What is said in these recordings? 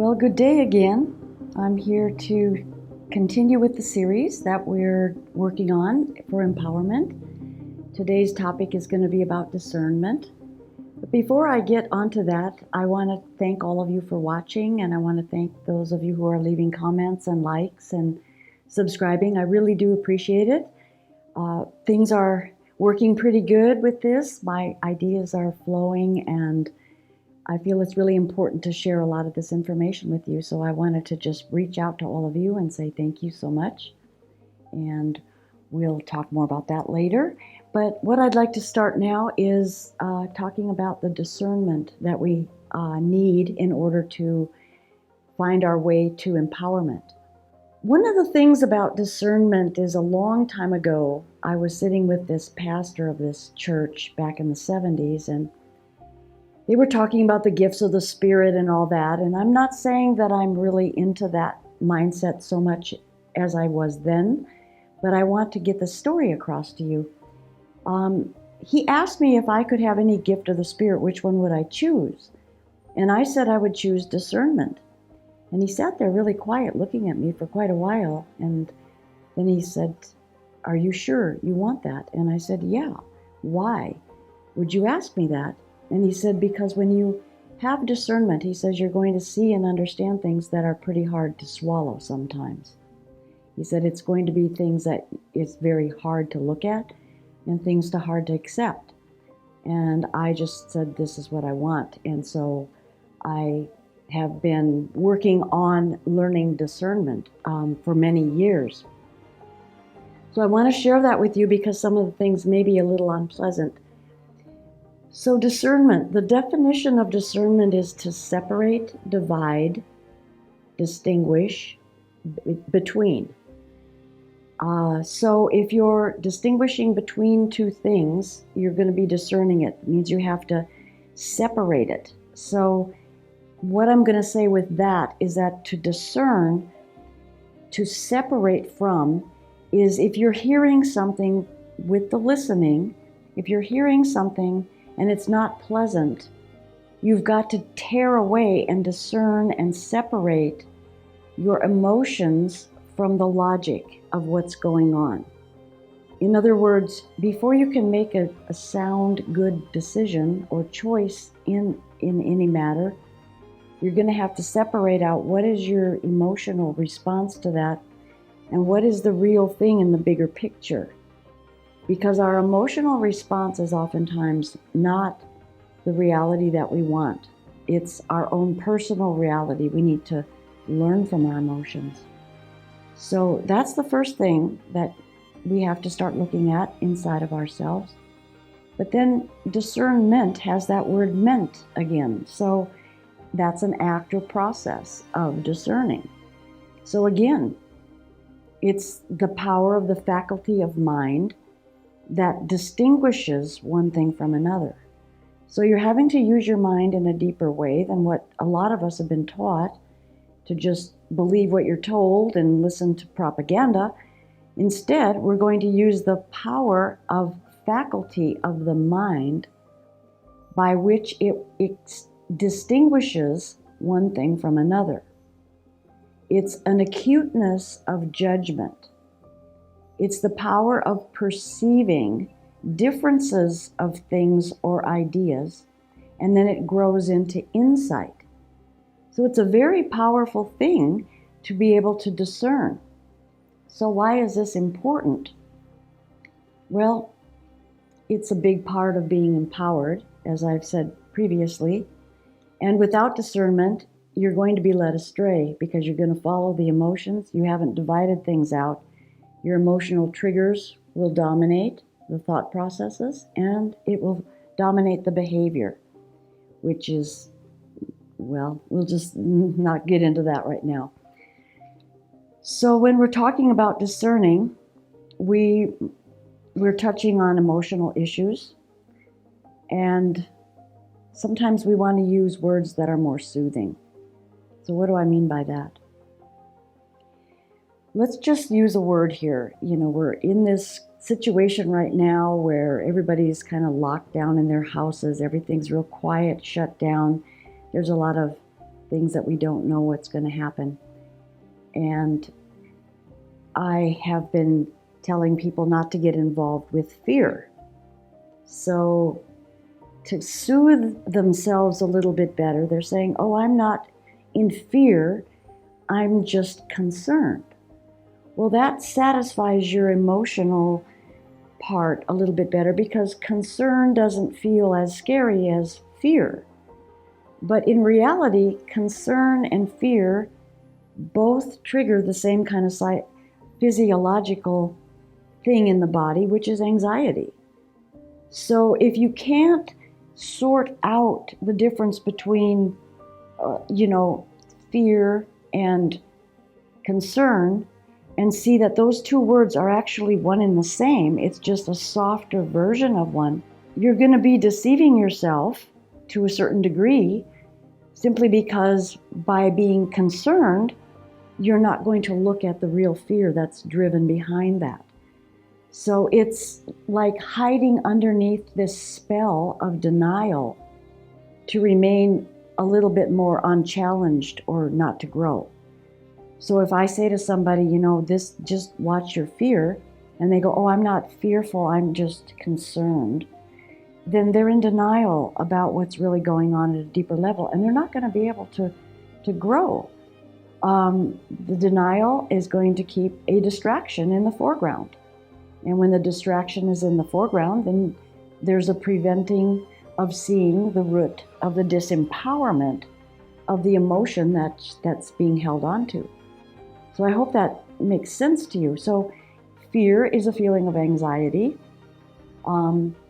Well, good day again. I'm here to continue with the series that we're working on for empowerment. Today's topic is going to be about discernment. But before I get onto that, I want to thank all of you for watching, and I want to thank those of you who are leaving comments and likes and subscribing. I really do appreciate it. Things are working pretty good with this. My ideas are flowing, and I feel it's really important to share a lot of this information with you, so I wanted to just reach out to all of you and say thank you so much. And we'll talk more about that later. But what I'd like to start now is talking about the discernment that we need in order to find our way to empowerment. One of the things about discernment is a long time ago, I was sitting with this pastor of this church back in the 70s, and they were talking about the gifts of the Spirit and all that, and I'm not saying that I'm really into that mindset so much as I was then, but I want to get the story across to you. He asked me if I could have any gift of the Spirit, which one would I choose? And I said I would choose discernment. And he sat there really quiet looking at me for quite a while, and then he said, "Are you sure you want that?" And I said, "Yeah." "Why would you ask me that?" And he said, "Because when you have discernment," he says, "you're going to see and understand things that are pretty hard to swallow sometimes." He said, "It's going to be things that it's very hard to look at and things too hard to accept." And I just said, this is what I want. And so I have been working on learning discernment for many years. So I want to share that with you because some of the things may be a little unpleasant. So discernment, the definition of discernment is to separate, divide, distinguish between. So if you're distinguishing between two things, you're going to be discerning it. It means you have to separate it. So what I'm going to say with that is that to discern, to separate from, is if you're hearing something with the listening, if you're hearing something and it's not pleasant, you've got to tear away and discern and separate your emotions from the logic of what's going on. In other words, before you can make a sound, good decision or choice in any matter, you're going to have to separate out what is your emotional response to that and what is the real thing in the bigger picture. Because our emotional response is oftentimes not the reality that we want. It's our own personal reality. We need to learn from our emotions. So that's the first thing that we have to start looking at inside of ourselves. But then discernment has that word meant again. So that's an act or process of discerning. So again, it's the power of the faculty of mind that distinguishes one thing from another. So you're having to use your mind in a deeper way than what a lot of us have been taught, to just believe what you're told and listen to propaganda. Instead, we're going to use the power of faculty of the mind by which it distinguishes one thing from another. It's an acuteness of judgment. It's the power of perceiving differences of things or ideas, and then it grows into insight. So it's a very powerful thing to be able to discern. So why is this important? Well, it's a big part of being empowered, as I've said previously. And without discernment, you're going to be led astray because you're going to follow the emotions. You haven't divided things out. Your emotional triggers will dominate the thought processes, and it will dominate the behavior, which is, well, we'll just not get into that right now. So when we're talking about discerning, we're touching on emotional issues, and sometimes we want to use words that are more soothing. So what do I mean by that? Let's just use a word here. We're in this situation right now where everybody's kind of locked down in their houses. Everything's real quiet, shut down. There's a lot of things that we don't know what's going to happen. And I have been telling people not to get involved with fear. So to soothe themselves a little bit better, they're saying, oh, I'm not in fear, I'm just concerned. Well, that satisfies your emotional part a little bit better because concern doesn't feel as scary as fear. But in reality, concern and fear both trigger the same kind of physiological thing in the body, which is anxiety. So if you can't sort out the difference between, fear and concern, and see that those two words are actually one and the same, it's just a softer version of one, you're going to be deceiving yourself to a certain degree simply because by being concerned, you're not going to look at the real fear that's driven behind that. So it's like hiding underneath this spell of denial to remain a little bit more unchallenged or not to grow. So if I say to somebody, this, just watch your fear, and they go, oh, I'm not fearful, I'm just concerned, then they're in denial about what's really going on at a deeper level, and they're not going to be able to grow. The denial is going to keep a distraction in the foreground. And when the distraction is in the foreground, then there's a preventing of seeing the root of the disempowerment of the emotion that's being held on to. So I hope that makes sense to you. So fear is a feeling of anxiety.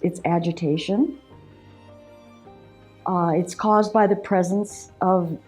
It's agitation. It's caused by the presence of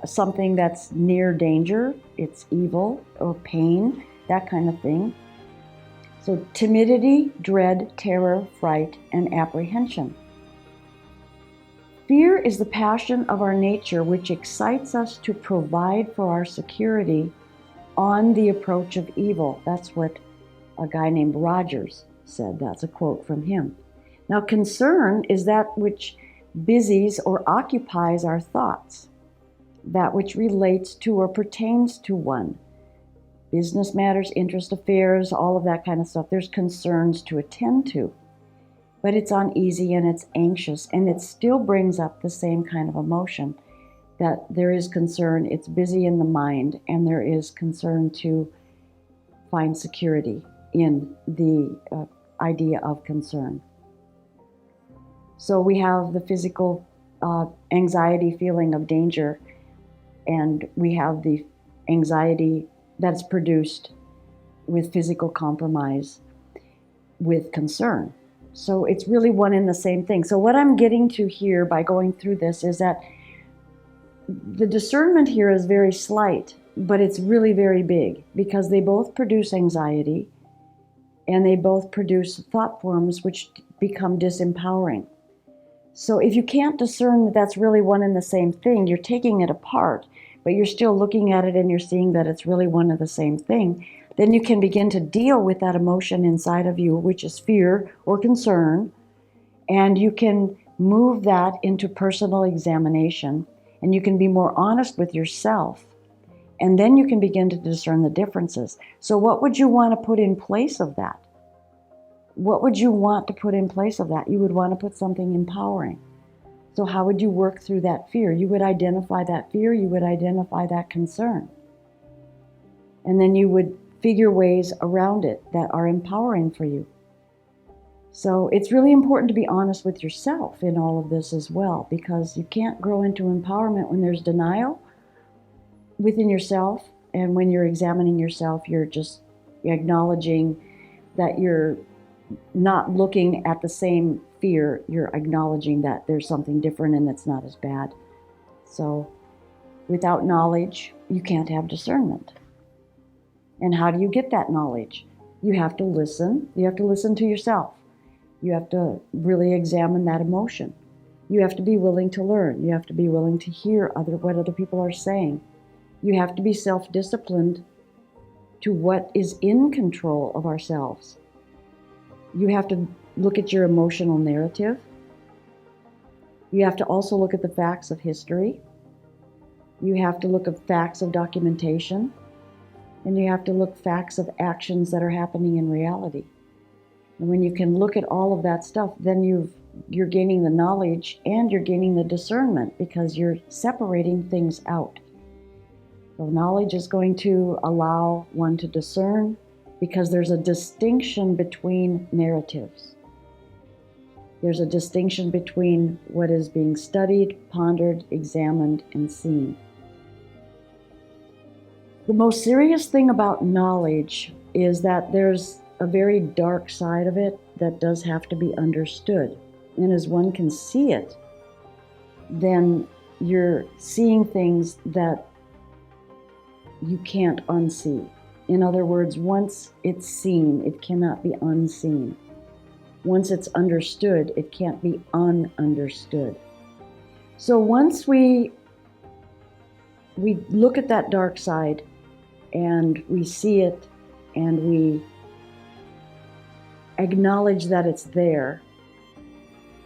something that's near danger. It's evil or pain, that kind of thing. So timidity, dread, terror, fright, and apprehension. Fear is the passion of our nature which excites us to provide for our security on the approach of evil. That's what a guy named Rogers said. That's a quote from him. Now, concern is that which busies or occupies our thoughts, that which relates to or pertains to one. Business matters, interest affairs, all of that kind of stuff. There's concerns to attend to. But it's uneasy and it's anxious, and it still brings up the same kind of emotion, that there is concern, it's busy in the mind, and there is concern to find security in the idea of concern. So we have the physical anxiety feeling of danger, and we have the anxiety that's produced with physical compromise with concern. So it's really one and the same thing. So what I'm getting to here by going through this is that the discernment here is very slight, but it's really very big, because they both produce anxiety and they both produce thought forms which become disempowering. So if you can't discern that that's really one and the same thing, you're taking it apart, but you're still looking at it and you're seeing that it's really one and the same thing, then you can begin to deal with that emotion inside of you, which is fear or concern, and you can move that into personal examination, and you can be more honest with yourself, and then you can begin to discern the differences. So what would you want to put in place of that? What would you want to put in place of that? You would want to put something empowering. So how would you work through that fear? You would identify that fear, you would identify that concern. And then you would figure ways around it that are empowering for you. So it's really important to be honest with yourself in all of this as well, because you can't grow into empowerment when there's denial within yourself. And when you're examining yourself, you're just acknowledging that you're not looking at the same fear, you're acknowledging that there's something different and it's not as bad. So without knowledge, you can't have discernment. And how do you get that knowledge? You have to listen. You have to listen to yourself. You have to really examine that emotion. You have to be willing to learn. You have to be willing to hear what other people are saying. You have to be self-disciplined to what is in control of ourselves. You have to look at your emotional narrative. You have to also look at the facts of history. You have to look at facts of documentation, and you have to look facts of actions that are happening in reality. And when you can look at all of that stuff, then you're gaining the knowledge and you're gaining the discernment, because you're separating things out. So knowledge is going to allow one to discern, because there's a distinction between narratives. There's a distinction between what is being studied, pondered, examined, and seen. The most serious thing about knowledge is that there's a very dark side of it that does have to be understood. And as one can see it, then you're seeing things that you can't unsee. In other words, once it's seen, it cannot be unseen. Once it's understood, it can't be ununderstood. So once we look at that dark side and we see it and we acknowledge that it's there,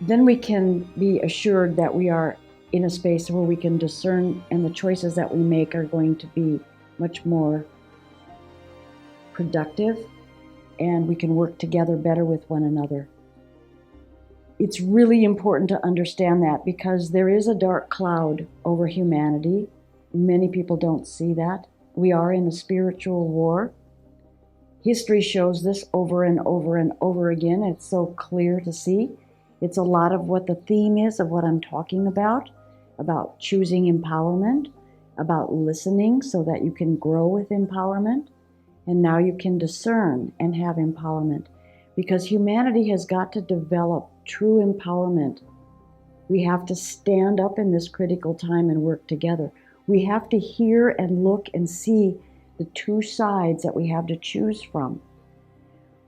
then we can be assured that we are in a space where we can discern, and the choices that we make are going to be much more productive, and we can work together better with one another. It's really important to understand that, because there is a dark cloud over humanity. Many people don't see that. We are in a spiritual war. History shows this over and over and over again. It's so clear to see. It's a lot of what the theme is of what I'm talking about choosing empowerment, about listening so that you can grow with empowerment, and now you can discern and have empowerment, because humanity has got to develop true empowerment. We have to stand up in this critical time and work together. We have to hear and look and see the two sides that we have to choose from.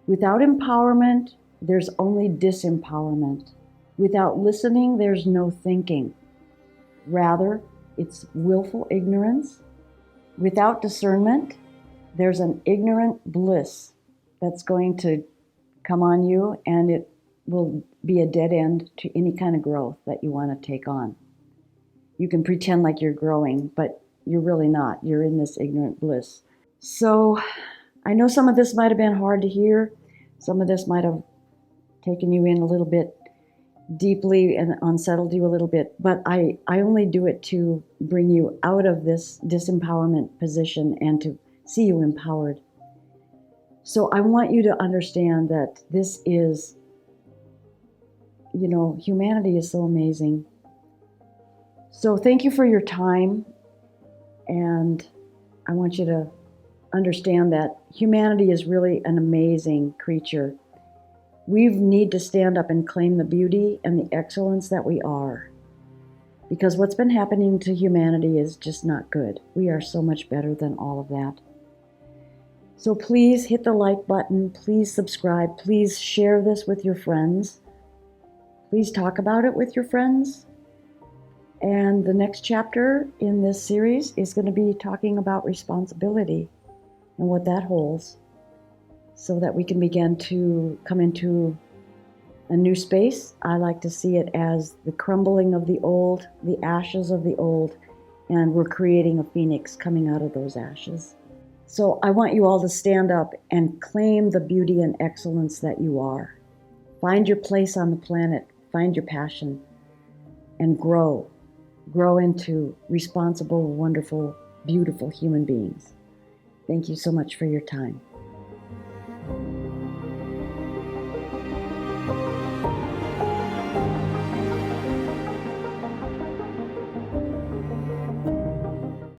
Without empowerment, there's only disempowerment. Without listening, there's no thinking. Rather, it's willful ignorance. Without discernment, there's an ignorant bliss that's going to come on you, and it will be a dead end to any kind of growth that you want to take on. You can pretend like you're growing, but you're really not. You're in this ignorant bliss. So I know some of this might have been hard to hear. Some of this might have taken you in a little bit deeply and unsettled you a little bit, but I only do it to bring you out of this disempowerment position and to see you empowered. So I want you to understand that this is, humanity is so amazing. So thank you for your time, and I want you to understand that humanity is really an amazing creature. We need to stand up and claim the beauty and the excellence that we are, because what's been happening to humanity is just not good. We are so much better than all of that. So please hit the like button, please subscribe, please share this with your friends. Please talk about it with your friends. And the next chapter in this series is going to be talking about responsibility and what that holds, so that we can begin to come into a new space. I like to see it as the crumbling of the old, the ashes of the old, and we're creating a phoenix coming out of those ashes. So I want you all to stand up and claim the beauty and excellence that you are. Find your place on the planet, find your passion, and grow. Grow into responsible, wonderful, beautiful human beings. Thank you so much for your time.